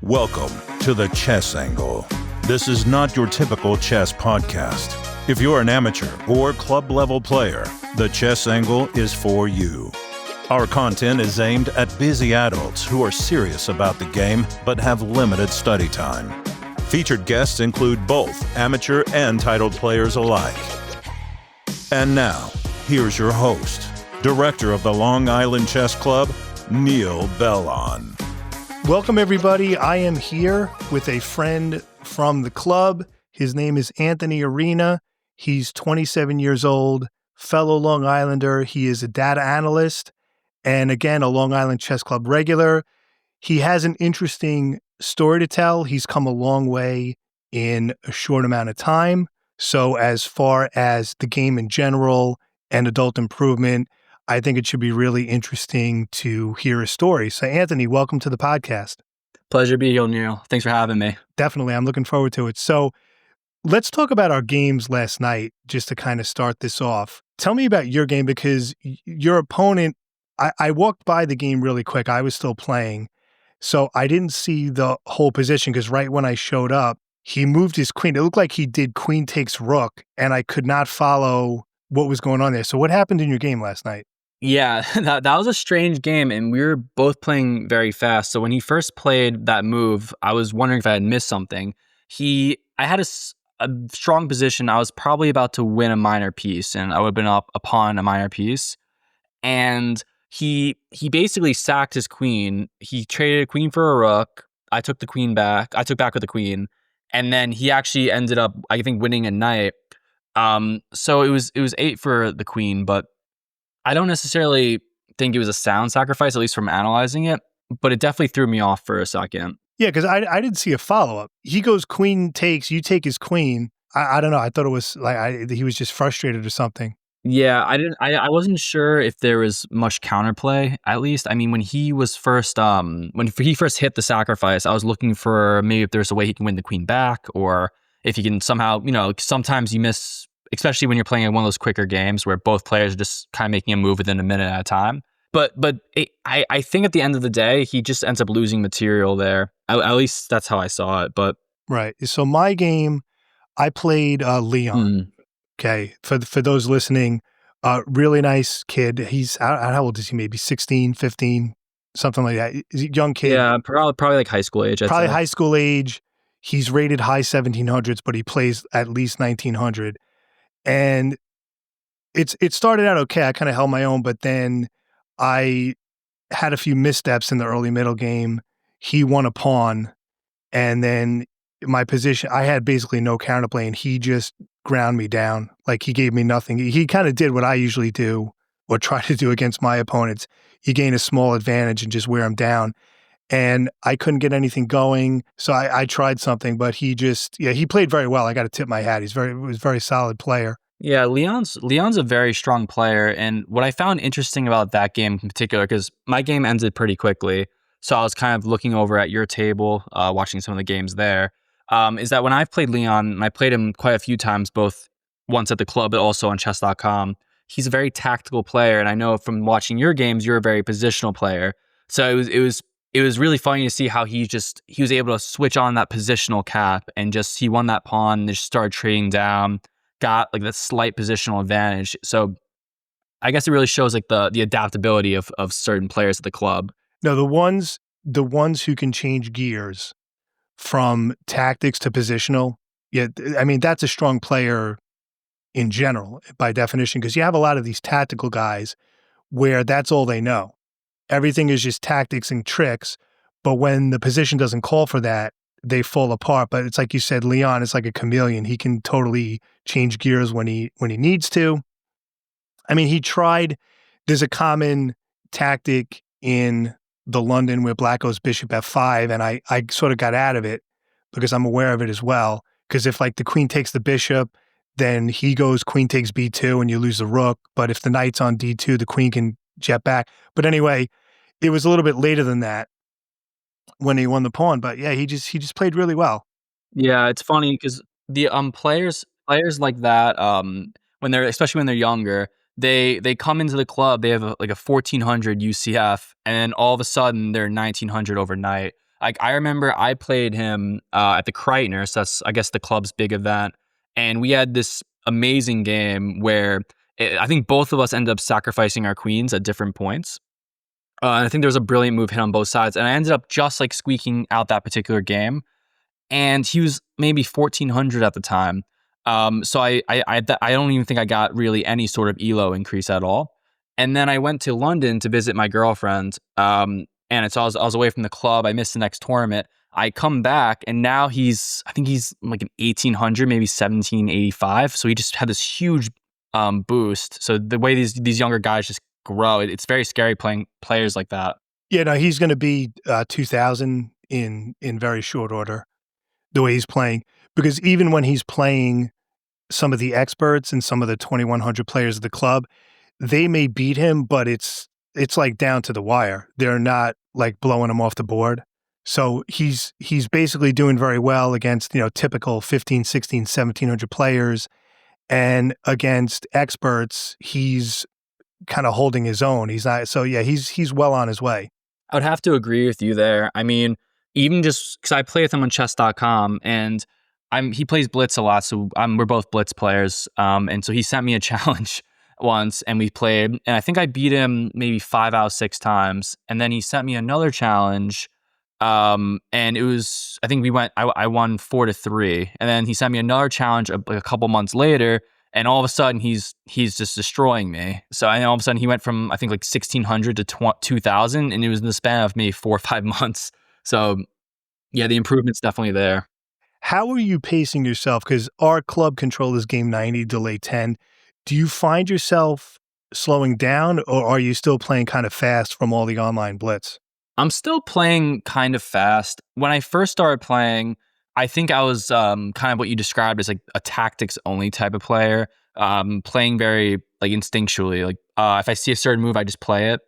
Welcome to the Chess Angle. This is not your typical chess podcast. If you're an amateur or club-level player, the Chess Angle is for you. Our content is aimed at busy adults who are serious about the game but have limited study time. Featured guests include both amateur and titled players alike. And now, here's your host, Director of the Long Island Chess Club, Neil Bellon. Welcome, everybody. I am here with a friend from the club. His name is Anthony Arena. He's 27 years old, fellow Long Islander. He is a data analyst and, again, a Long Island Chess Club regular. He has an interesting story to tell. He's come a long way in a short amount of time. So as far as the game in general and adult improvement, I think it should be really interesting to hear his story. So, Anthony, welcome to the podcast. Pleasure to be here, Neil. Thanks for having me. Definitely. I'm looking forward to it. So let's talk about our games last night, just to kind of start this off. Tell me about your game, because your opponent, I walked by the game really quick. I was still playing. So I didn't see the whole position, because right when I showed up, he moved his queen. It looked like he did queen takes rook, and I could not follow what was going on there. So what happened in your game last night? Yeah, that was a strange game, and we were both playing very fast. So when he first played that move, I was wondering if I had missed something. I had a strong position. I was probably about to win a minor piece, and I would have been up a pawn, a minor piece. And he basically sacked his queen. He traded a queen for a rook. I took the queen back. I took back with the queen, and then he actually ended up, I think, winning a knight. So it was 8 for the queen, but I don't necessarily think it was a sound sacrifice, at least from analyzing it, but it definitely threw me off for a second. Yeah, because I didn't see a follow-up. He goes queen takes, you take his queen. I don't know. I thought it was like he was just frustrated or something. Yeah, I wasn't sure if there was much counterplay, at least. I mean, when he was first hit the sacrifice, I was looking for maybe if there's a way he can win the queen back, or if he can somehow, sometimes you miss, especially when you're playing one of those quicker games where both players are just kind of making a move within a minute at a time. But I think at the end of the day, he just ends up losing material there. At least that's how I saw it. But right. So my game, I played Leon. Okay. For those listening, really nice kid. He's, how old is he? Maybe 16, 15, something like that. He's a young kid. Yeah, probably like high school age. Probably high school age. He's rated high 1700s, but he plays at least 1900. And it started out okay. I kind of held my own, but then I had a few missteps in the early middle game. He won a pawn, and then my position, I had basically no counterplay, and he just ground me down. Like, he gave me nothing. He kind of did what I usually do or try to do against my opponents. You gain a small advantage and just wear him down. And I couldn't get anything going, so I tried something, but he played very well. I got to tip my hat. He was a very solid player. Yeah, Leon's a very strong player, and what I found interesting about that game in particular, because my game ended pretty quickly, so I was kind of looking over at your table, watching some of the games there, is that when I've played Leon, and I played him quite a few times, both once at the club but also on chess.com, he's a very tactical player, and I know from watching your games, you're a very positional player. So it was really funny to see how he was able to switch on that positional cap, and he won that pawn and just started trading down, got like that slight positional advantage. So I guess it really shows like the adaptability of certain players at the club. No, the ones who can change gears from tactics to positional, yeah, I mean, that's a strong player in general by definition, because you have a lot of these tactical guys where that's all they know. Everything is just tactics and tricks, but when the position doesn't call for that, they fall apart. But it's like you said, Leon is like a chameleon. He can totally change gears when he needs to. I mean, there's a common tactic in the London where black goes bishop f5, and I sort of got out of it because I'm aware of it as well. Because if like the queen takes the bishop, then he goes queen takes b2 and you lose the rook. But if the knight's on d2, the queen can jet back. But anyway, it was a little bit later than that when he won the pawn. But yeah, he just played really well. Yeah, it's funny because the players like that, especially when they're younger, they come into the club, they have like a 1400 UCF, and then all of a sudden they're 1900 overnight. Like I remember I played him at the Kreitner, so that's I guess the club's big event, and we had this amazing game where I think both of us ended up sacrificing our queens at different points. And I think there was a brilliant move hit on both sides, and I ended up just like squeaking out that particular game. And he was maybe 1,400 at the time. So I don't even think I got really any sort of elo increase at all. And then I went to London to visit my girlfriend. And so I was away from the club. I missed the next tournament. I come back and now I think he's like an 1,800, maybe 1,785. So he just had this huge boost. So the way these younger guys just grow, it's very scary playing players like that. Yeah, no, he's going to be 2,000 in very short order, the way he's playing. Because even when he's playing some of the experts and some of the 2,100 players of the club, they may beat him, but it's like down to the wire. They're not like blowing him off the board. So he's basically doing very well against, typical 15, 16, 1,700 players. And against experts, he's kind of holding his own. He's not. So yeah, he's well on his way. I would have to agree with you there. I mean, even just because I play with him on chess.com and he plays Blitz a lot, so we're both Blitz players. And so he sent me a challenge once and we played, and I think I beat him maybe 5 out of 6 times. And then he sent me another challenge. And it was, I think I won 4-3. And then he sent me another challenge a couple months later. And all of a sudden, he's just destroying me. So I know all of a sudden he went from I think like 1,600 to 2,000, and it was in the span of maybe 4 or 5 months. So yeah, the improvement's definitely there. How are you pacing yourself? Because our club control is game 90, delay 10. Do you find yourself slowing down, or are you still playing kind of fast from all the online blitz? I'm still playing kind of fast. When I first started playing, I think I was kind of what you described as like a tactics only type of player, playing very like instinctually. Like if I see a certain move, I just play it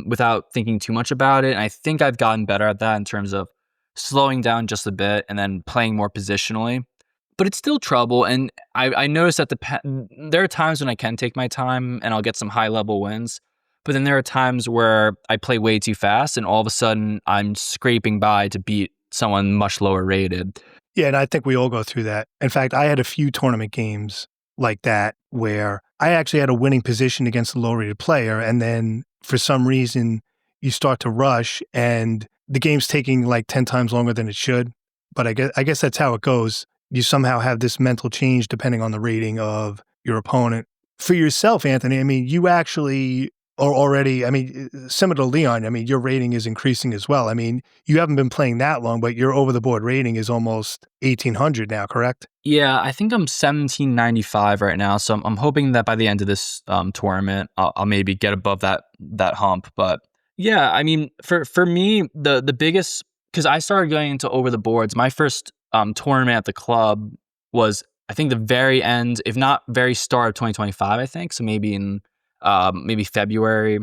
without thinking too much about it. And I think I've gotten better at that in terms of slowing down just a bit and then playing more positionally. But it's still trouble. And I noticed that there are times when I can take my time and I'll get some high level wins. But then there are times where I play way too fast and all of a sudden I'm scraping by to beat someone much lower rated. Yeah, and I think we all go through that. In fact, I had a few tournament games like that where I actually had a winning position against a low-rated player, and then for some reason you start to rush and the game's taking like 10 times longer than it should. But I guess that's how it goes. You somehow have this mental change depending on the rating of your opponent. For yourself, Anthony, I mean, you actually are already, I mean, similar to Leon, I mean, your rating is increasing as well. I mean, you haven't been playing that long, but your over-the-board rating is almost 1,800 now, correct? Yeah, I think I'm 1,795 right now. So I'm hoping that by the end of this tournament, I'll maybe get above that hump. But yeah, I mean, for me, the biggest, because I started going into over the boards. My first tournament at the club was, I think, the very end, if not very start of 2025. I think so, maybe in maybe February.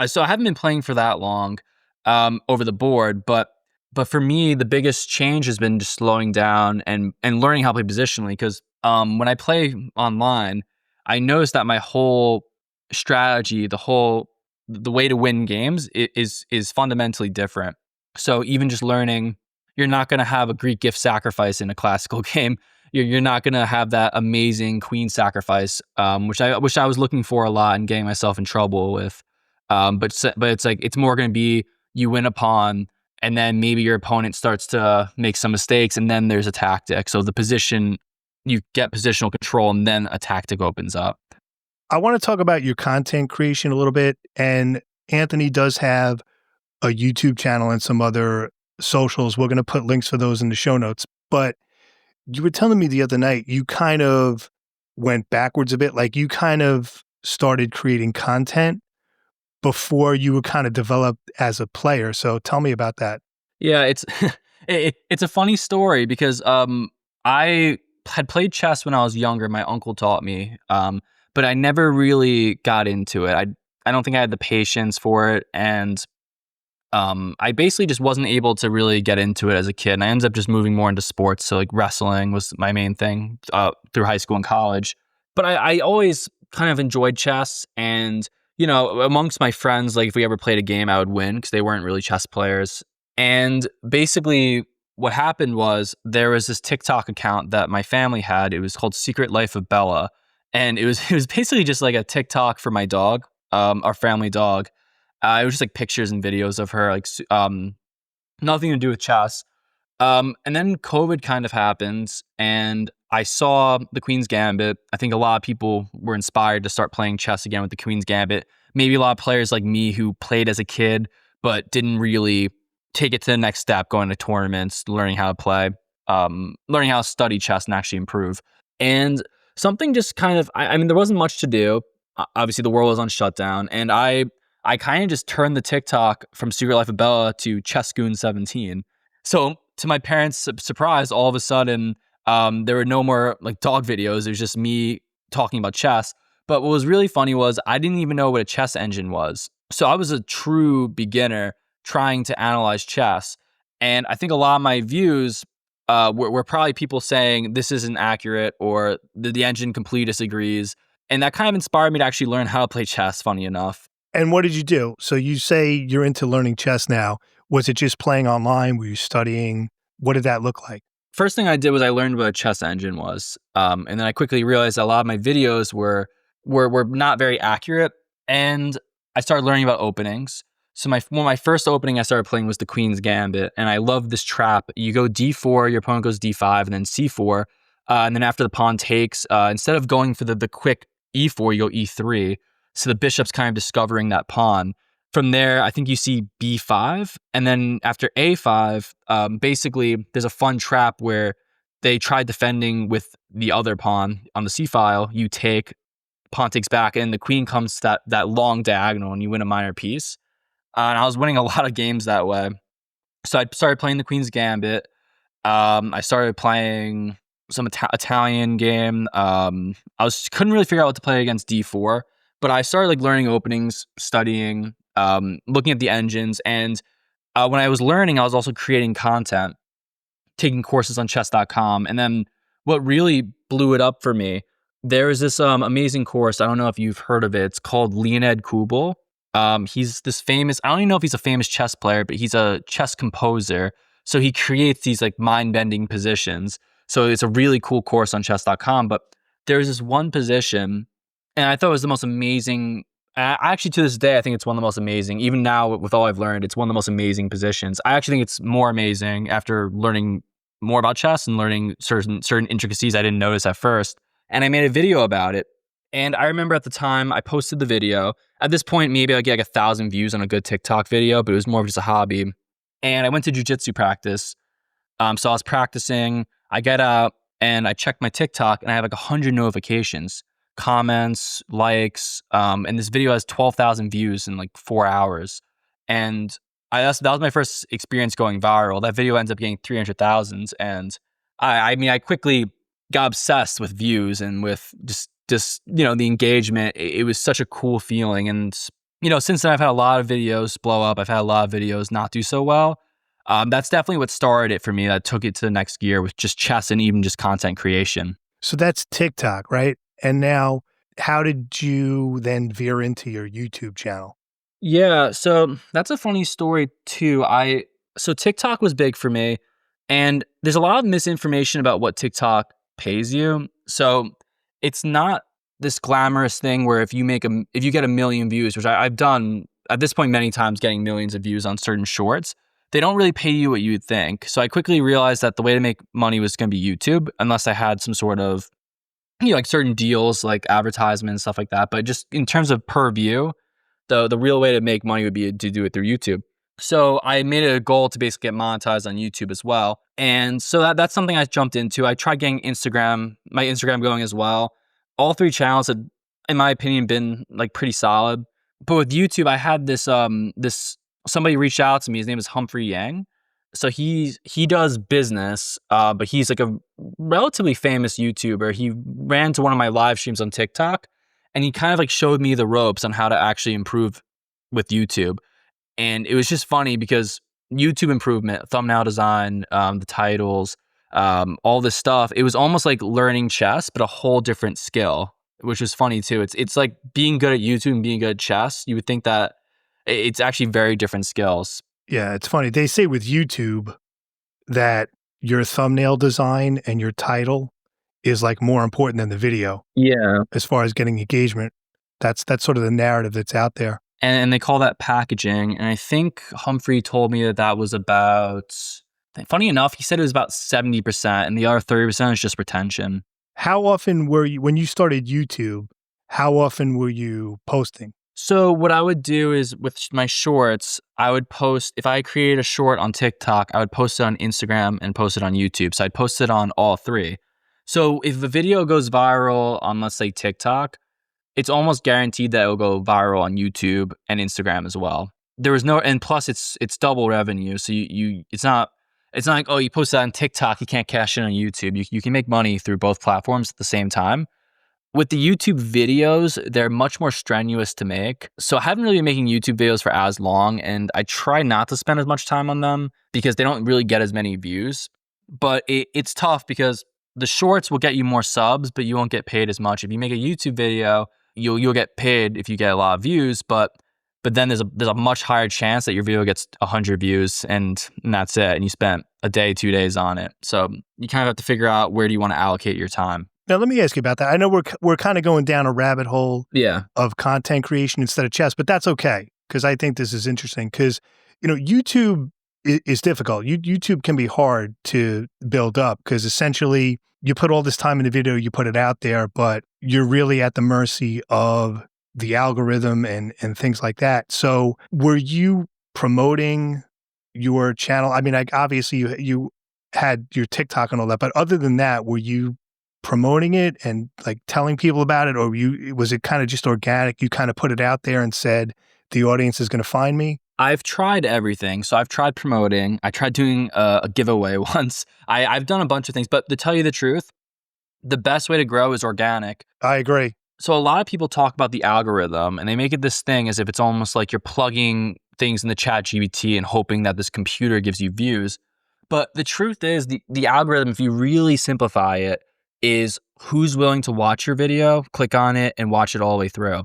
So I haven't been playing for that long over the board, but for me, the biggest change has been just slowing down and learning how to play positionally. Because when I play online, I noticed that my whole strategy, the way to win games is fundamentally different. So even just learning, you're not going to have a Greek gift sacrifice in a classical game. You're not going to have that amazing queen sacrifice, which I was looking for a lot and getting myself in trouble with. But it's like it's more going to be you win a pawn, and then maybe your opponent starts to make some mistakes, and then there's a tactic. So the position, you get positional control, and then a tactic opens up. I want to talk about your content creation a little bit. And Anthony does have a YouTube channel and some other socials. We're going to put links for those in the show notes. But you were telling me the other night, you kind of went backwards a bit. Like you kind of started creating content before you were kind of developed as a player. So tell me about that. Yeah, it's it's a funny story because I had played chess when I was younger. My uncle taught me, but I never really got into it. I don't think I had the patience for it, and I basically just wasn't able to really get into it as a kid. And I ended up just moving more into sports. So like wrestling was my main thing through high school and college. But I always kind of enjoyed chess. And, amongst my friends, like if we ever played a game, I would win because they weren't really chess players. And basically what happened was there was this TikTok account that my family had. It was called Secret Life of Bella. And it was basically just like a TikTok for my dog, our family dog. It was just like pictures and videos of her, like nothing to do with chess. And then COVID kind of happens, and I saw the Queen's Gambit. I think a lot of people were inspired to start playing chess again with the Queen's Gambit. Maybe a lot of players like me who played as a kid, but didn't really take it to the next step, going to tournaments, learning how to play, learning how to study chess and actually improve. And something just kind of, I mean, there wasn't much to do. Obviously, the world was on shutdown, and I kind of just turned the TikTok from Secret Life of Bella to Chessgoon 17. So to my parents' surprise, all of a sudden, there were no more like dog videos. It was just me talking about chess. But what was really funny was I didn't even know what a chess engine was. So I was a true beginner trying to analyze chess. And I think a lot of my views were probably people saying this isn't accurate or the engine completely disagrees. And that kind of inspired me to actually learn how to play chess, funny enough. And what did you do? So you say you're into learning chess now. Was it just playing online? Were you studying? What did that look like? First thing I did was I learned what a chess engine was. And then I quickly realized that a lot of my videos were not very accurate. And I started learning about openings. So my first opening I started playing was the Queen's Gambit. And I love this trap. You go d4, your opponent goes d5, and then c4. And then after the pawn takes, instead of going for the quick e4, you go e3. So the bishop's kind of discovering that pawn. From there, I think you see b5. And then after a5, basically, there's a fun trap where they try defending with the other pawn on the c file. You take, pawn takes back, and the queen comes to that long diagonal, and you win a minor piece. And I was winning a lot of games that way. So I started playing the Queen's Gambit. I started playing some Italian game. Couldn't really figure out what to play against d4, but I started like learning openings, studying, looking at the engines, and when I was learning, I was also creating content, taking courses on chess.com. And then what really blew it up for me, there is this amazing course. I don't know if you've heard of it. It's called Leonid Kubel. He's this famous, I don't even know if he's a famous chess player, but he's a chess composer. So he creates these like mind-bending positions. So it's a really cool course on chess.com. But there's this one position, and I thought it was the most amazing. Actually, to this day, I think it's one of the most amazing. Even now, with all I've learned, it's one of the most amazing positions. I actually think it's more amazing after learning more about chess and learning certain intricacies I didn't notice at first. And I made a video about it. And I remember at the time I posted the video. At this point, maybe I'd get like 1,000 views on a good TikTok video, but it was more of just a hobby. And I went to jujitsu practice. So I was practicing. I get out and I check my TikTok, and I have like 100 notifications, comments, likes. And this video has 12,000 views in like 4 hours. And that was my first experience going viral. That video ends up getting 300,000. And I mean, I quickly got obsessed with views and with just the engagement. It was such a cool feeling. And since then I've had a lot of videos blow up. I've had a lot of videos not do so well. That's definitely what started it for me. That took it to the next gear with just chess and even just content creation. So that's TikTok, right? And now, how did you then veer into your YouTube channel? Yeah, so that's a funny story too. So TikTok was big for me, and there's a lot of misinformation about what TikTok pays you. So it's not this glamorous thing where if you get 1 million views, which I've done at this point many times, getting millions of views on certain shorts, they don't really pay you what you would think. So I quickly realized that the way to make money was going to be YouTube, unless I had some sort of like certain deals like advertisement and stuff like that. But just in terms of per view, the real way to make money would be to do it through YouTube. So I made it a goal to basically get monetized on YouTube as well. And so that's something I jumped into. I tried getting my Instagram going as well. All 3 channels had, in my opinion, been like pretty solid. But with YouTube, I had this somebody reached out to me. His name is Humphrey Yang. So he does business, but he's like a relatively famous YouTuber. He ran to one of my live streams on TikTok, and he kind of like showed me the ropes on how to actually improve with YouTube. And it was just funny because YouTube improvement, thumbnail design, the titles, all this stuff, it was almost like learning chess, but a whole different skill, which was funny too. It's like being good at YouTube and being good at chess. You would think that it's actually very different skills. Yeah, it's funny. They say with YouTube that your thumbnail design and your title is like more important than the video Yeah. as far as getting engagement. That's sort of the narrative that's out there. And they call that packaging. And I think Humphrey told me that that was about, funny enough, he said it was about 70%, and the other 30% is just retention. How often were you, when you started YouTube, how often were you posting? So what I would do is with my shorts, I would post, if I created a short on TikTok, I would post it on Instagram and post it on YouTube. So I'd post it on all three. So if the video goes viral on, let's say, TikTok, it's almost guaranteed that it'll go viral on YouTube and Instagram as well. There was no, and plus it's double revenue. So it's not like, oh, you post that on TikTok, you can't cash in on YouTube. You can make money through both platforms at the same time. With the YouTube videos, they're much more strenuous to make. So I haven't really been making YouTube videos for as long, and I try not to spend as much time on them because they don't really get as many views. But it's tough because the shorts will get you more subs, but you won't get paid as much. If you make a YouTube video, you'll get paid if you get a lot of views, but then there's a much higher chance that your video gets 100 views and that's it, and you spent a day, 2 days on it. So you kind of have to figure out where do you want to allocate your time. Now, let me ask you about that. I know we're kind of going down a rabbit hole of content creation instead of chess, but that's okay because I think this is interesting because, YouTube is difficult. YouTube can be hard to build up because essentially you put all this time in the video, you put it out there, but you're really at the mercy of the algorithm and things like that. So were you promoting your channel? I mean, obviously you had your TikTok and all that, but other than that, were you promoting it and like telling people about it, or was it kind of just organic? You kind of put it out there and said the audience is going to find me? I've tried everything. So I've tried promoting. I tried doing a giveaway once. I've done a bunch of things, but to tell you the truth, the best way to grow is organic. I agree. So a lot of people talk about the algorithm and they make it this thing as if it's almost like you're plugging things in the chat GPT and hoping that this computer gives you views. But the truth is the algorithm, if you really simplify it, is who's willing to watch your video, click on it, and watch it all the way through.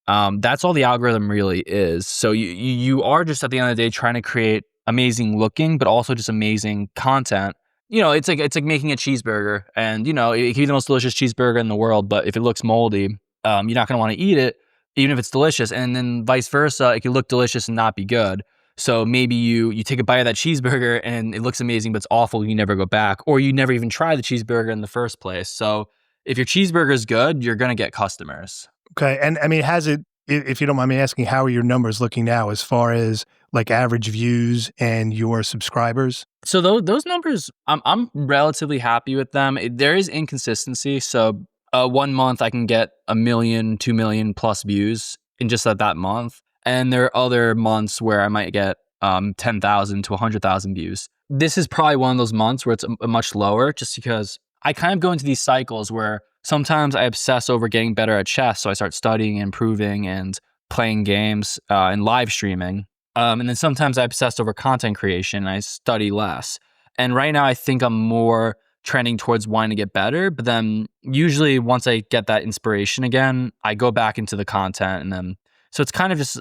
That's all the algorithm really is. So you are just at the end of the day trying to create amazing looking, but also just amazing content. It's like making a cheeseburger, and it can be the most delicious cheeseburger in the world, but if it looks moldy, you're not going to want to eat it, even if it's delicious. And then vice versa, it can look delicious and not be good. So maybe you take a bite of that cheeseburger and it looks amazing, but it's awful. You never go back, or you never even try the cheeseburger in the first place. So if your cheeseburger is good, you're going to get customers. Okay. And I mean, has it, if you don't mind me asking, how are your numbers looking now as far as like average views and your subscribers? So those numbers, I'm relatively happy with them. There is inconsistency. So 1 month I can get 1 million, 2 million plus views in just that month. And there are other months where I might get 10,000 to 100,000 views. This is probably one of those months where it's much lower, just because I kind of go into these cycles where sometimes I obsess over getting better at chess. So I start studying, improving, and playing games and live streaming. And then sometimes I obsess over content creation and I study less. And right now I think I'm more trending towards wanting to get better. But then usually once I get that inspiration again, I go back into the content. And then, so it's kind of just,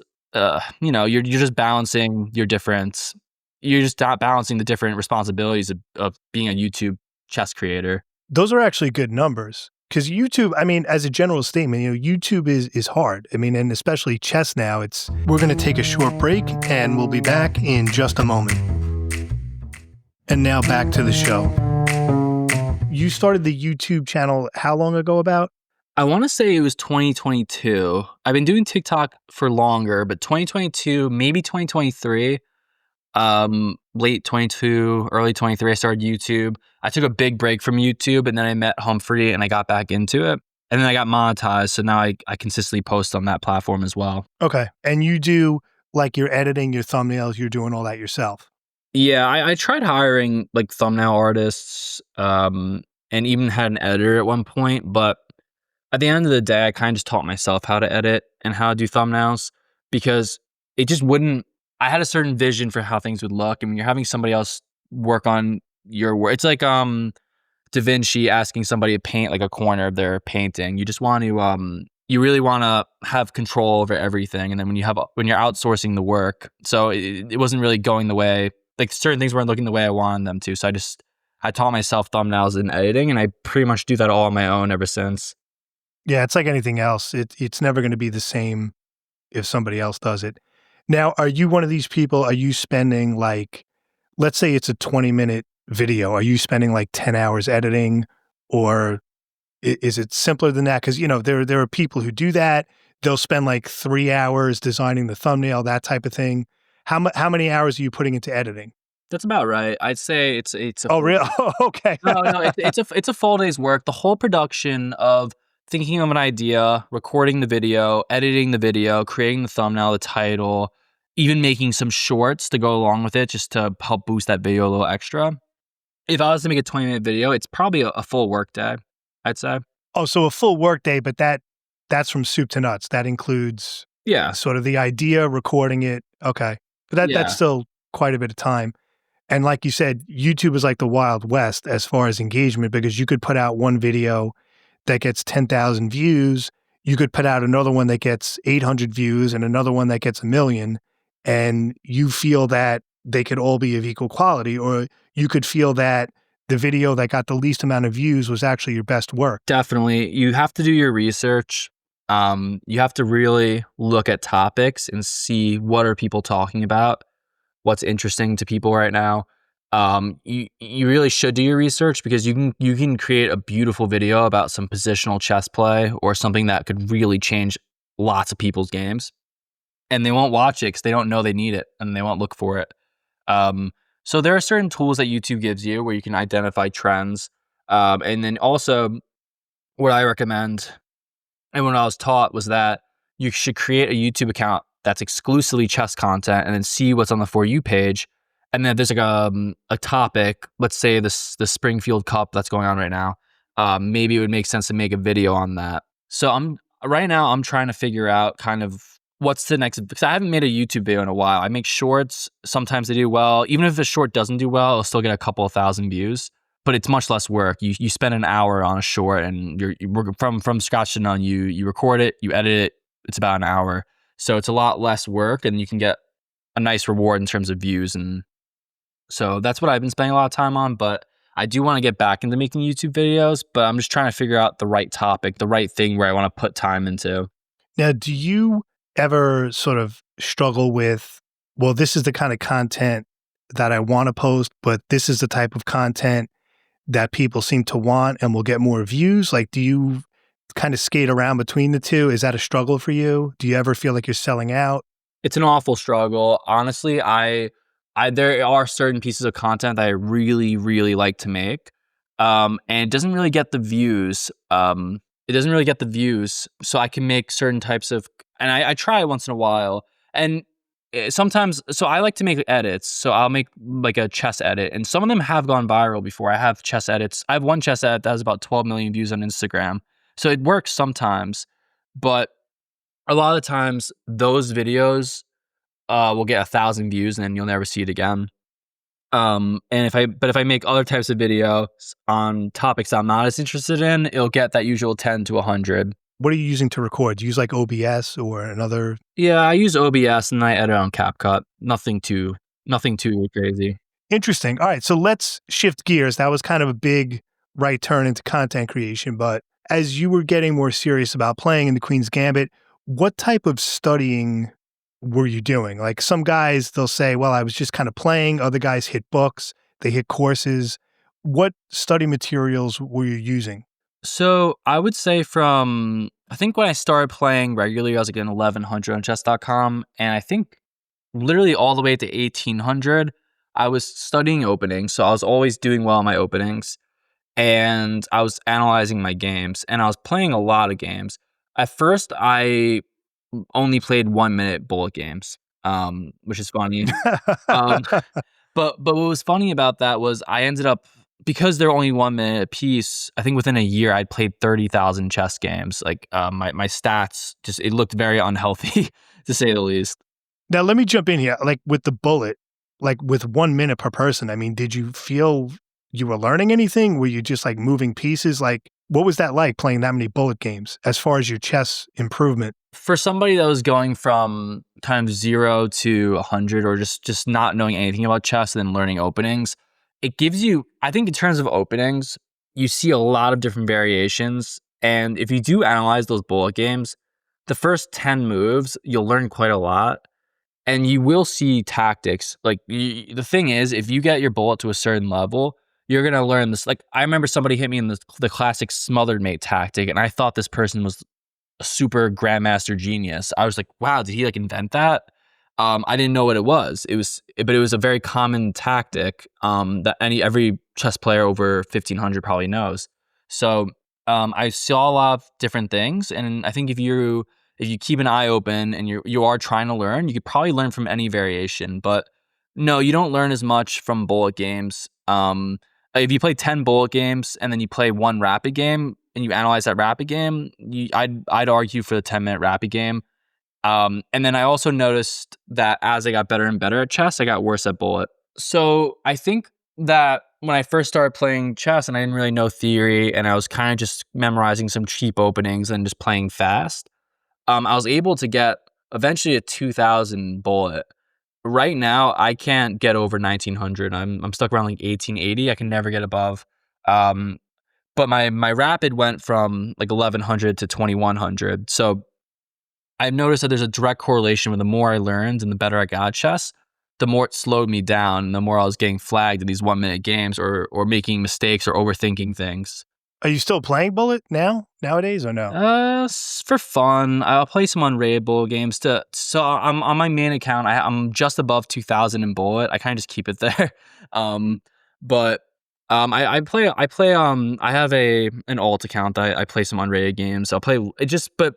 you're just balancing you're just balancing the different responsibilities of being a YouTube chess creator. Those are actually good numbers. Because YouTube, I mean, as a general statement, YouTube is hard. I mean, and especially chess now, we're going to take a short break and we'll be back in just a moment. And now back to the show. You started the YouTube channel how long ago about? I want to say it was 2022. I've been doing TikTok for longer, but 2022, maybe 2023. Late 22, early 23, I started YouTube. I took a big break from YouTube and then I met Humphrey and I got back into it. And then I got monetized. So now I consistently post on that platform as well. Okay. And you do like your editing, your thumbnails, you're doing all that yourself? Yeah, I tried hiring like thumbnail artists and even had an editor at one point. But at the end of the day, I kind of just taught myself how to edit and how to do thumbnails because it just wouldn't. I had a certain vision for how things would look. And when you're having somebody else work on your work, it's like Da Vinci asking somebody to paint like a corner of their painting. You just want to you really want to have control over everything. And then when you're outsourcing the work, so it wasn't really going the way, like certain things weren't looking the way I wanted them to. So I taught myself thumbnails and editing, and I pretty much do that all on my own ever since. Yeah, it's like anything else. It's never going to be the same if somebody else does it. Now, are you one of these people? Are you spending like, let's say it's a 20-minute video. Are you spending like 10 hours editing, or is it simpler than that? Because, there are people who do that. They'll spend like 3 hours designing the thumbnail, that type of thing. How many hours are you putting into editing? That's about right. I'd say it's a Oh, really? Oh, okay. no, it's a full day's work. The whole production of thinking of an idea, recording the video, editing the video, creating the thumbnail, the title, even making some shorts to go along with it just to help boost that video a little extra. If I was to make a 20-minute video, it's probably a full work day, I'd say. Oh, so a full work day, but that's from soup to nuts. That includes Yeah. sort of the idea, recording it. Okay. But Yeah. that's still quite a bit of time. And like you said, YouTube is like the Wild West as far as engagement, because you could put out one video that gets 10,000 views. You could put out another one that gets 800 views and another one that gets 1 million. And you feel that they could all be of equal quality, or you could feel that the video that got the least amount of views was actually your best work. Definitely. You have to do your research. You have to really look at topics and see what are people talking about, what's interesting to people right now. You really should do your research, because you can create a beautiful video about some positional chess play or something that could really change lots of people's games, and they won't watch it because they don't know they need it and they won't look for it. So there are certain tools that YouTube gives you where you can identify trends, and then also what I recommend and what I was taught was that you should create a YouTube account that's exclusively chess content, and then see what's on the For You page. And then there's like a topic, let's say the Springfield Cup that's going on right now. Maybe it would make sense to make a video on that. So I'm trying to figure out kind of what's the next, because I haven't made a YouTube video in a while. I make shorts. Sometimes they do well. Even if the short doesn't do well, it'll still get a couple of thousand views. But it's much less work. You spend an hour on a short, and you're from scratch to none. You record it, you edit it. It's about an hour, so it's a lot less work, and you can get a nice reward in terms of views. And so that's what I've been spending a lot of time on. But I do want to get back into making YouTube videos. But I'm just trying to figure out the right topic, the right thing where I want to put time into. Now, do you ever sort of struggle with, well, this is the kind of content that I want to post, but this is the type of content that people seem to want and will get more views? Like, do you kind of skate around between the two? Is that a struggle for you? Do you ever feel like you're selling out? It's an awful struggle. Honestly, there are certain pieces of content that I really, really like to make. And it doesn't really get the views. So I can make certain types of, and I try once in a while. And sometimes, so I like to make edits. So I'll make like a chess edit, and some of them have gone viral before. I have chess edits. I have one chess edit that has about 12 million views on Instagram. So it works sometimes, but a lot of the times those videos will get 1,000 views, and then you'll never see it again. And if I make other types of videos on topics I'm not as interested in, it'll get that usual 10 to 100. What are you using to record? Do you use like OBS or another? Yeah, I use OBS and I edit on CapCut. Nothing too crazy. Interesting. All right. So let's shift gears. That was kind of a big right turn into content creation. But as you were getting more serious about playing in the Queen's Gambit, what type of studying were you doing? Like, some guys, they'll say, well, I was just kind of playing. Other guys hit books, they hit courses. What study materials were you using? So I would say I think when I started playing regularly, I was like in 1100 on chess.com. And I think literally all the way to 1800, I was studying openings. So I was always doing well in my openings. And I was analyzing my games. And I was playing a lot of games. At first, I only played 1 minute bullet games, which is funny. But what was funny about that was I ended up, because they're only 1 minute a piece, I think within a year I'd played 30,000 chess games. Like my stats, it looked very unhealthy to say the least. Now, let me jump in here. Like with the bullet, like with 1 minute per person, I mean, did you feel you were learning anything? Were you just like moving pieces? Like, What was that like playing that many bullet games as far as your chess improvement? For somebody that was going from kind of 0 to 100 or just not knowing anything about chess and then learning openings, it gives you, I think in terms of openings, you see a lot of different variations. And if you do analyze those bullet games, the first 10 moves, you'll learn quite a lot. And you will see tactics. Like the thing is, if you get your bullet to a certain level, you're gonna learn this. Like I remember somebody hit me in the classic smothered mate tactic, and I thought this person was a super grandmaster genius. I was like, wow, did he like invent that? I didn't know what it was. But it was a very common tactic that every chess player over 1500 probably knows. So I saw a lot of different things, and I think if you keep an eye open and you are trying to learn, you could probably learn from any variation. But no, you don't learn as much from bullet games. If you play 10 bullet games and then you play one rapid game and you analyze that rapid game, I'd argue for the 10-minute rapid game. And then I also noticed that as I got better and better at chess, I got worse at bullet. So I think that when I first started playing chess and I didn't really know theory and I was kind of just memorizing some cheap openings and just playing fast, I was able to get eventually a 2000 bullet. Right now, I can't get over 1900. I'm stuck around like 1880. I can never get above. Um, but my rapid went from like 1100 to 2100. So I've noticed that there's a direct correlation with the more I learned and the better I got at chess, the more it slowed me down, and the more I was getting flagged in these 1-minute games or making mistakes or overthinking things. Are you still playing bullet nowadays, or no? For fun, I'll play some unrateable games. So I'm on my main account. I'm just above 2000 in bullet. I kind of just keep it there. um, but I play. I have an alt account. I play some unrated games. I'll play it just. But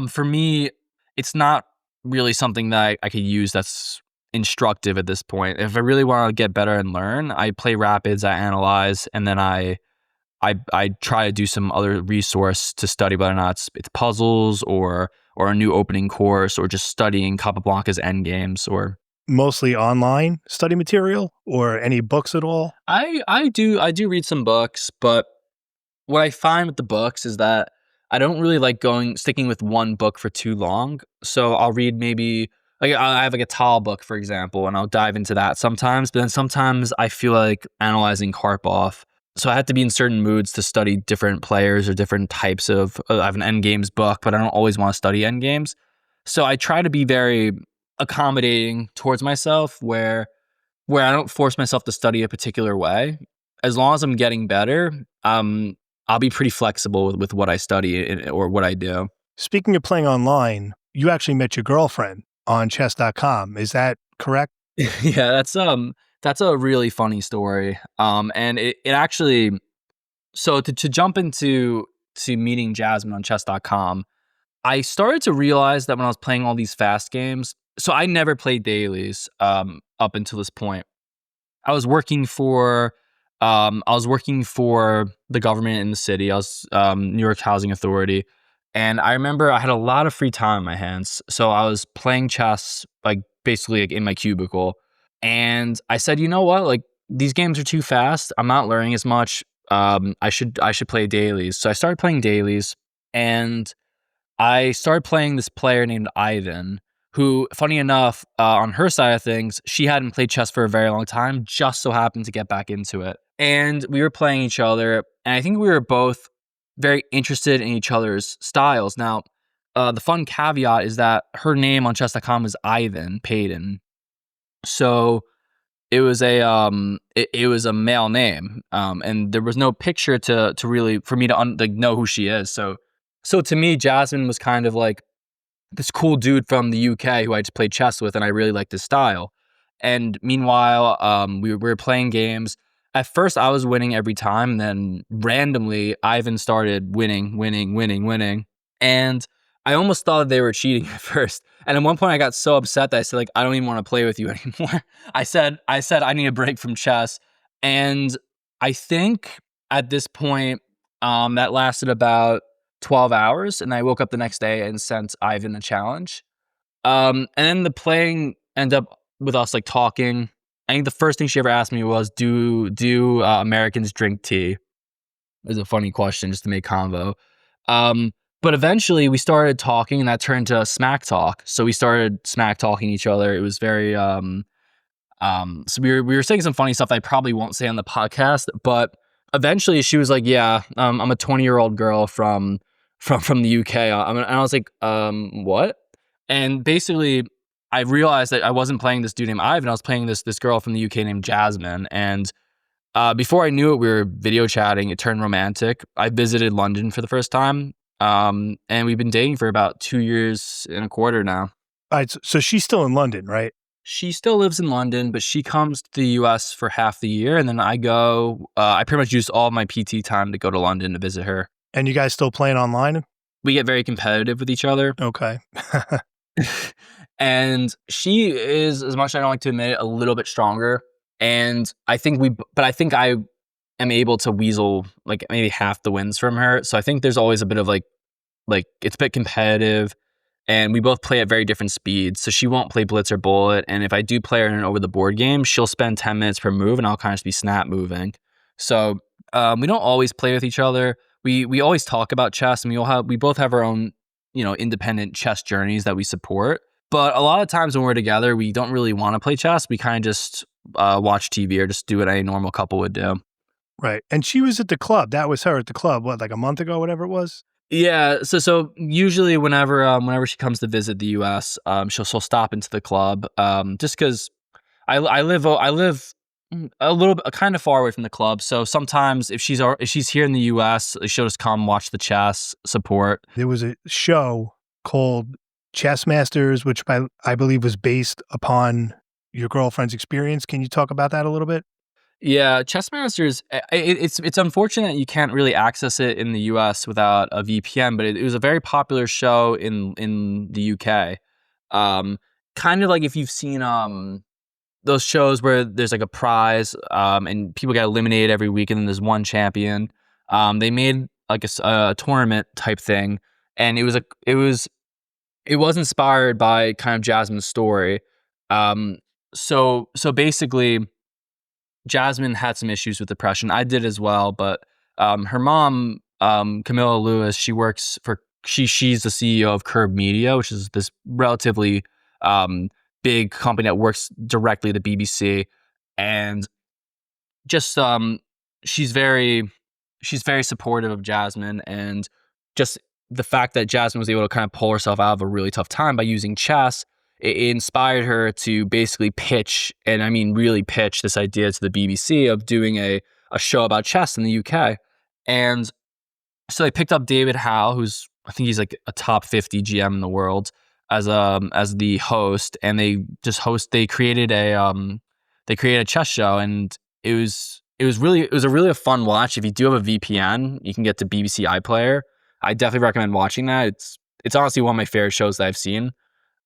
for me, it's not really something that I could use that's instructive at this point. If I really want to get better and learn, I play rapids. I analyze, and then I try to do some other resource to study whether or not it's puzzles or a new opening course or just studying Capablanca's endgames or Mostly online study material or any books at all? I do read some books, but what I find with the books is that I don't really like sticking with one book for too long. So I'll read maybe like I have like a Tal book, for example, and I'll dive into that sometimes. But then sometimes I feel like analyzing Karpov. So I have to be in certain moods to study different players or different types of. I have an endgames book, but I don't always want to study endgames. So I try to be very accommodating towards myself, where I don't force myself to study a particular way. As long as I'm getting better, I'll be pretty flexible with what I study or what I do. Speaking of playing online, you actually met your girlfriend on chess.com. Is that correct? Yeah, that's a really funny story. And it actually, so to jump into meeting Jasmine on chess.com, I started to realize that when I was playing all these fast games, so I never played dailies up until this point. I was working for the government in the city. I was New York Housing Authority, and I remember I had a lot of free time on my hands, so I was playing chess like basically like in my cubicle. And I said, you know what, like these games are too fast. I'm not learning as much. I should play dailies. So I started playing dailies, and I started playing this player named Ivan, who, funny enough, on her side of things, she hadn't played chess for a very long time, just so happened to get back into it. And we were playing each other, and I think we were both very interested in each other's styles. Now, the fun caveat is that her name on chess.com is Ivan Payton. So it was a male name, and there was no picture to really for me to like know who she is. So to me, Jasmine was kind of like this cool dude from the UK who I just played chess with, and I really liked his style. And meanwhile, we were playing games. At first, I was winning every time. Then randomly, Ivan started winning, and I almost thought they were cheating at first. And at one point, I got so upset that I said, like, I don't even want to play with you anymore. I said I need a break from chess. And I think at this point, that lasted about 12 hours, and I woke up the next day and sent Ivan a challenge. And then the playing ended up with us like talking. I think the first thing she ever asked me was, "Do Americans drink tea?" is a funny question just to make convo. But eventually we started talking, and that turned to smack talk. So we started smack talking each other. It was very so we were saying some funny stuff I probably won't say on the podcast, but eventually she was like, "Yeah, I'm a 20-year-old girl from the UK," and I was like, what?" And basically, I realized that I wasn't playing this dude named Ivan. I was playing this girl from the UK named Jasmine, and before I knew it, we were video chatting. It turned romantic. I visited London for the first time, and we've been dating for about 2 years and a quarter now. All right, so she's still in London, right? She still lives in London, but she comes to the US for half the year, and then I go. I pretty much use all of my PT time to go to London to visit her. And you guys still playing online? We get very competitive with each other. Okay. And she is, as much as I don't like to admit it, a little bit stronger. And I think I am able to weasel like maybe half the wins from her. So I think there's always a bit of like it's a bit competitive, and we both play at very different speeds. So she won't play blitz or bullet, and if I do play her in an over the board game, she'll spend 10 minutes per move, and I'll kind of just be snap moving. So we don't always play with each other. We always talk about chess, and we both have our own independent chess journeys that we support. But a lot of times when we're together, we don't really want to play chess. We kind of just watch TV or just do what a normal couple would do. Right. And she was at the club. That was her at the club, what, like a month ago, whatever it was? Yeah. So usually whenever she comes to visit the US, she'll stop into the club. Just because I live a little bit kind of far away from the club. So sometimes if she's here in the US, she'll just come watch the chess, support. There was a show called Chess Masters, which I believe was based upon your girlfriend's experience. Can you talk about that a little bit? Yeah, Chess Masters. It's unfortunate you can't really access it in the U.S. without a VPN, but it was a very popular show in the UK. Kind of like if you've seen those shows where there's like a prize and people get eliminated every week, and then there's one champion. They made like a tournament type thing, and it was inspired by kind of Jasmine's story. So basically, Jasmine had some issues with depression. I did as well, but her mom, Camilla Lewis, she's the CEO of Curb Media, which is this relatively big company that works directly with the BBC, and just she's very supportive of Jasmine, and just the fact that Jasmine was able to kind of pull herself out of a really tough time by using chess, it inspired her to basically pitch, and I mean really pitch, this idea to the BBC of doing a show about chess in the UK. And so they picked up David Howe, who's, I think he's like a top 50 GM in the world, as the host, and they created a chess show, and it was a really fun watch. If you do have a VPN, you can get to BBC iPlayer. I definitely recommend watching that. It's honestly one of my favorite shows that I've seen.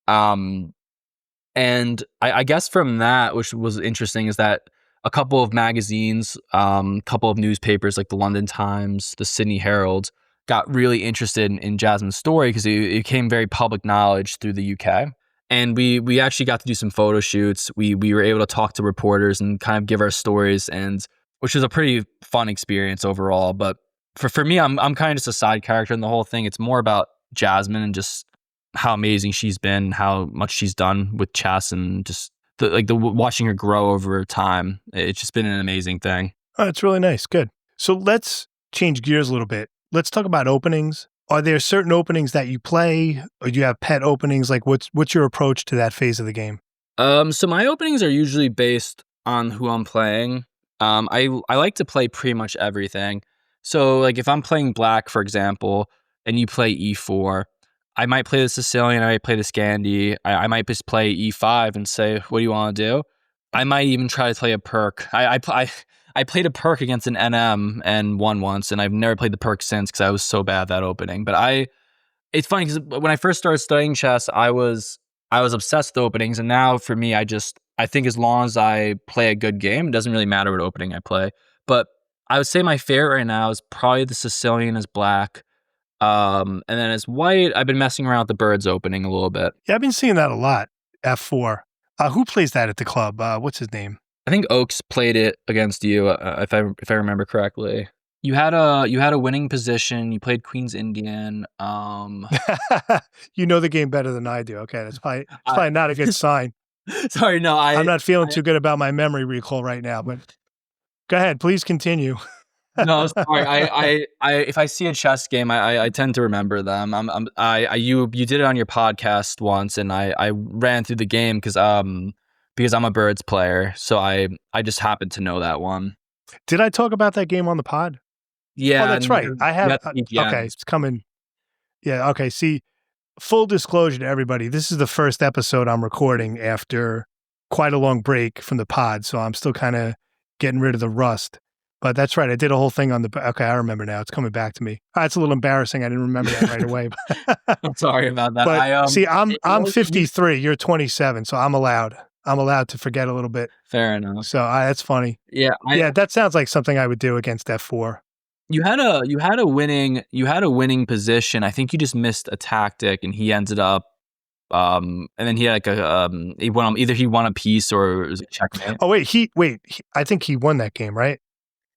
And I guess from that, which was interesting, is that a couple of magazines, couple of newspapers like the London Times, the Sydney Herald, got really interested in Jasmine's story because it became very public knowledge through the UK. And we actually got to do some photo shoots. We were able to talk to reporters and kind of give our stories, and which was a pretty fun experience overall. But for me, I'm kind of just a side character in the whole thing. It's more about Jasmine and just how amazing she's been, how much she's done with chess, and just watching her grow over time. It's just been an amazing thing. Oh, it's really nice. Good. So let's change gears a little bit. Let's talk about openings. Are there certain openings that you play, or do you have pet openings? Like what's your approach to that phase of the game? So my openings are usually based on who I'm playing. I like to play pretty much everything. So like if I'm playing black, for example, and you play e4, I might play the Sicilian, I might play the Scandi, I might just play e5 and say, what do you want to do? I might even try to play a perk. I played a perk against an NM and won once, and I've never played the perk since because I was so bad at that opening. But it's funny because when I first started studying chess, I was obsessed with openings, and now for me, I think as long as I play a good game, it doesn't really matter what opening I play. But I would say my favorite right now is probably the Sicilian as black. And then as white, I've been messing around with the birds opening a little bit. Yeah, I've been seeing that a lot. F4. Who plays that at the club? What's his name? I think Oaks played it against you, if I remember correctly. You had a winning position. You played Queen's Indian. You know the game better than I do. Okay, that's probably I, not a good sign. sorry, no, I'm not feeling too good about my memory recall right now, but go ahead, please continue. no, sorry. If I see a chess game, I tend to remember them. You did it on your podcast once, and I ran through the game because I'm a Birds player, so I just happened to know that one. Did I talk about that game on the pod? Yeah, Oh, that's right. I have. Yeah. Okay, it's coming. Yeah. Okay. See, full disclosure to everybody, this is the first episode I'm recording after quite a long break from the pod, so I'm still kind of getting rid of the rust. But that's right. I did a whole thing on the. Okay, I remember now. It's coming back to me. It's a little embarrassing. I didn't remember that right away. I'm sorry about that. But see, I'm 53. You're 27, so I'm allowed. I'm allowed to forget a little bit. Fair enough. So that's funny. Yeah. Yeah, that sounds like something I would do against F4. You had a winning position. I think you just missed a tactic, and he ended up. And then he had like he won either he won a piece or it was a checkmate. Oh I think he won that game, right?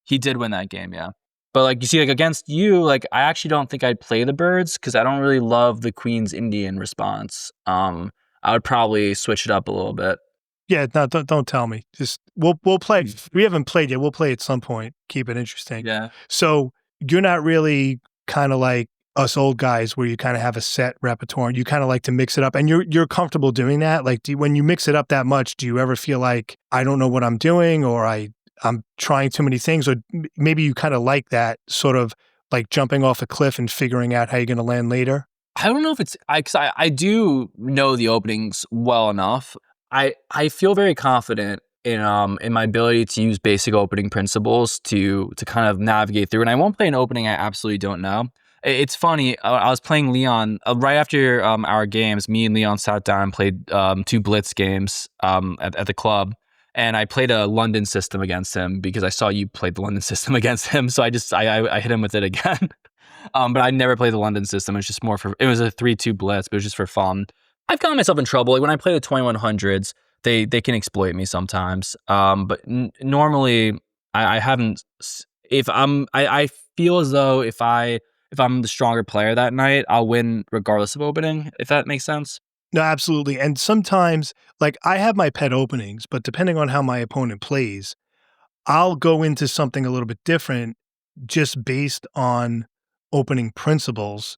He did win that game, yeah. But like you see, like against you, like I actually don't think I'd play the Birds because I don't really love the Queen's Indian response. I would probably switch it up a little bit. Yeah, no, don't tell me. Just we'll play. We haven't played yet. We'll play at some point. Keep it interesting. Yeah. So you're not really kind of like us old guys where you kind of have a set repertoire. You kind of like to mix it up, and you're comfortable doing that. Like, when you mix it up that much, do you ever feel like I don't know what I'm doing, or I'm trying too many things, or maybe you kind of like that sort of like jumping off a cliff and figuring out how you're going to land later? I don't know if it's because I do know the openings well enough. I feel very confident in my ability to use basic opening principles to kind of navigate through. And I won't play an opening I absolutely don't know. It's funny. I was playing Leon right after our games. Me and Leon sat down and played 2 blitz games at the club. And I played a London system against him because I saw you played the London system against him. So I hit him with it again. But I never played the London system. It's just more it was a 3-2 blitz, but it was just for fun. I've gotten myself in trouble. Like when I play the 2100s, they can exploit me sometimes. But normally I haven't. I feel as though if I'm the stronger player that night, I'll win regardless of opening. If that makes sense. No, absolutely. And sometimes, like, I have my pet openings, but depending on how my opponent plays, I'll go into something a little bit different just based on opening principles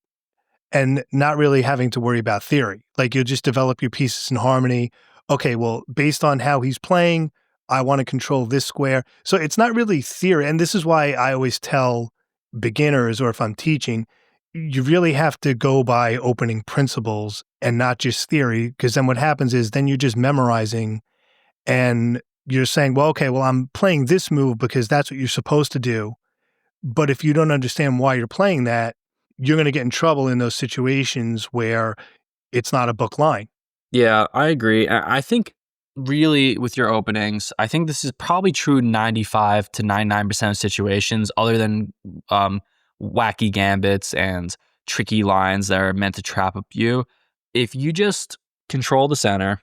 and not really having to worry about theory. Like, you'll just develop your pieces in harmony. Okay, well, based on how he's playing, I want to control this square. So it's not really theory. And this is why I always tell beginners, or if I'm teaching, you really have to go by opening principles and not just theory, because then what happens is then you're just memorizing and you're saying, well, okay, well, I'm playing this move because that's what you're supposed to do. But if you don't understand why you're playing that, you're going to get in trouble in those situations where it's not a book line. Yeah, I agree. I think really with your openings, I think this is probably true 95 to 99% of situations other than wacky gambits and tricky lines that are meant to trap up you. If you just control the center,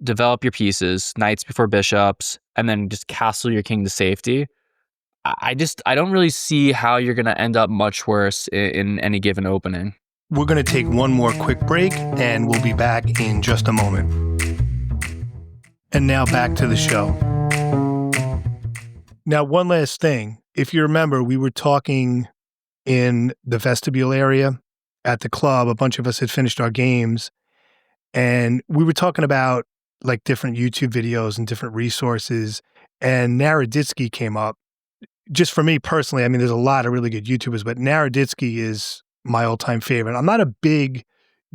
develop your pieces, knights before bishops, and then just castle your king to safety, I don't really see how you're going to end up much worse in any given opening. We're going to take one more quick break, and we'll be back in just a moment. And now back to the show. Now, one last thing. If you remember, we were talking in the vestibule area at the club. A bunch of us had finished our games, and we were talking about like different YouTube videos and different resources, and Naroditsky came up. Just for me personally, I mean, there's a lot of really good YouTubers, but Naroditsky is my all-time favorite. I'm not a big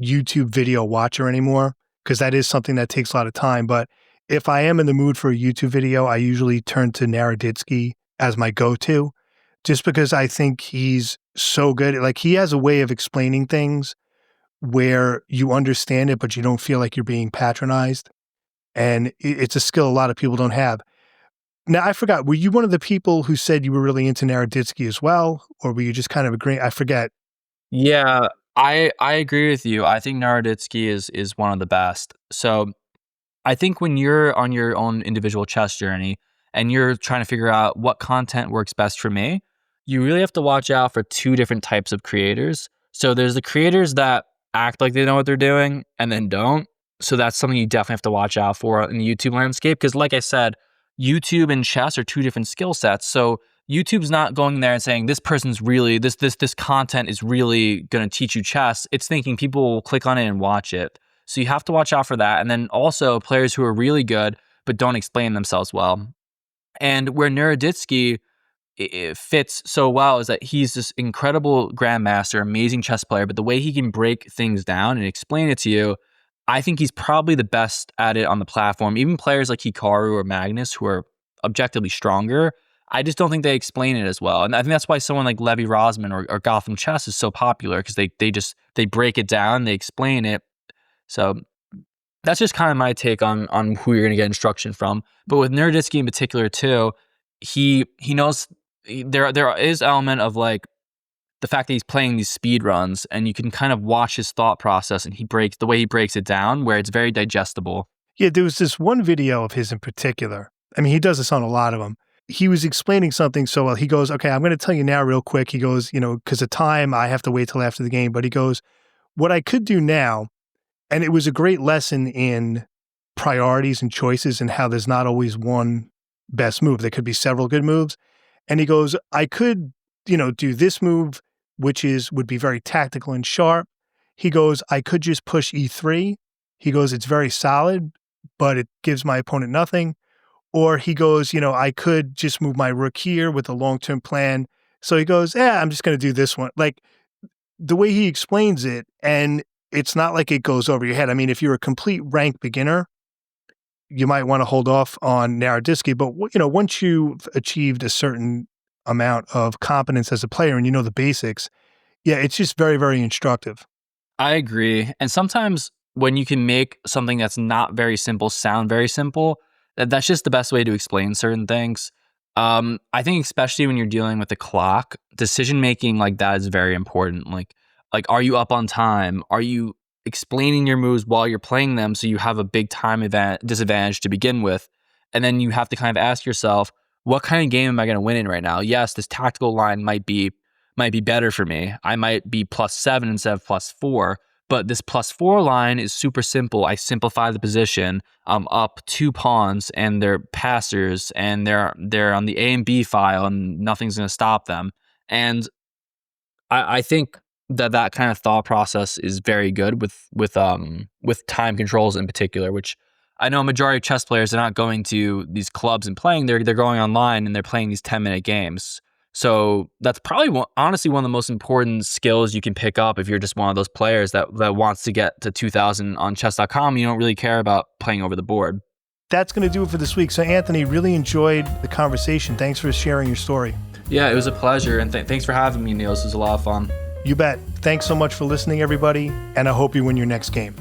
YouTube video watcher anymore because that is something that takes a lot of time. But if I am in the mood for a YouTube video, I usually turn to Naroditsky as my go-to, just because I think he's so good. Like, he has a way of explaining things where you understand it, but you don't feel like you're being patronized. And it's a skill a lot of people don't have. Now, I forgot, were you one of the people who said you were really into Naroditsky as well? Or were you just kind of agreeing? I forget. Yeah, I agree with you. I think Naroditsky is one of the best. So I think when you're on your own individual chess journey and you're trying to figure out what content works best for me, you really have to watch out for two different types of creators. So there's the creators that act like they know what they're doing and then don't. So that's something you definitely have to watch out for in the YouTube landscape. Because like I said, YouTube and chess are two different skill sets. So YouTube's not going there and saying this person's really this content is really going to teach you chess. It's thinking people will click on it and watch it. So you have to watch out for that. And then also players who are really good but don't explain themselves well. And where Naroditsky it fits so well is that he's this incredible grandmaster, amazing chess player, but the way he can break things down and explain it to you, I think he's probably the best at it on the platform. Even players like Hikaru or Magnus, who are objectively stronger, I just don't think they explain it as well. And I think that's why someone like Levi Rosman or Gotham Chess is so popular, because they break it down, they explain it. So that's just kind of my take on who you're going to get instruction from. But with Naroditsky in particular too, he knows there is element of like the fact that he's playing these speed runs, and you can kind of watch his thought process, and the way he breaks it down, where it's very digestible. Yeah, there was this one video of his in particular. I mean, he does this on a lot of them. He was explaining something so well. He goes, okay, I'm going to tell you now real quick. He goes, because of time, I have to wait till after the game. But he goes, what I could do now, and it was a great lesson in priorities and choices and how there's not always one best move. There could be several good moves. And he goes, I could, do this move, which would be very tactical and sharp. He goes, I could just push E3. He goes, it's very solid, but it gives my opponent nothing. Or he goes, I could just move my rook here with a long-term plan. So he goes, I'm just going to do this one. Like the way he explains it, and it's not like it goes over your head. I mean, if you're a complete rank beginner, you might want to hold off on Naroditsky. But, once you've achieved a certain amount of competence as a player and you know the basics, yeah, it's just very, very instructive. I agree. And sometimes when you can make something that's not very simple sound very simple, that's just the best way to explain certain things. I think especially when you're dealing with the clock, decision-making like that is very important. Like, are you up on time? Are you explaining your moves while you're playing them so you have a big time disadvantage to begin with? And then you have to kind of ask yourself, what kind of game am I going to win in right now? Yes, this tactical line might be better for me. I might be +7 instead of +4, but this +4 line is super simple. I simplify the position. I'm up 2 pawns and they're passers and they're on the A and B file and nothing's going to stop them. And I think that kind of thought process is very good with time controls in particular, which I know a majority of chess players are not going to these clubs and playing. They're going online and they're playing these 10-minute games. So that's probably honestly one of the most important skills you can pick up if you're just one of those players that wants to get to 2000 on chess.com. You don't really care about playing over the board. That's going to do it for this week. So Anthony, really enjoyed the conversation. Thanks for sharing your story. Yeah, it was a pleasure. And thanks for having me, Neil. This was a lot of fun. You bet. Thanks so much for listening, everybody. And I hope you win your next game.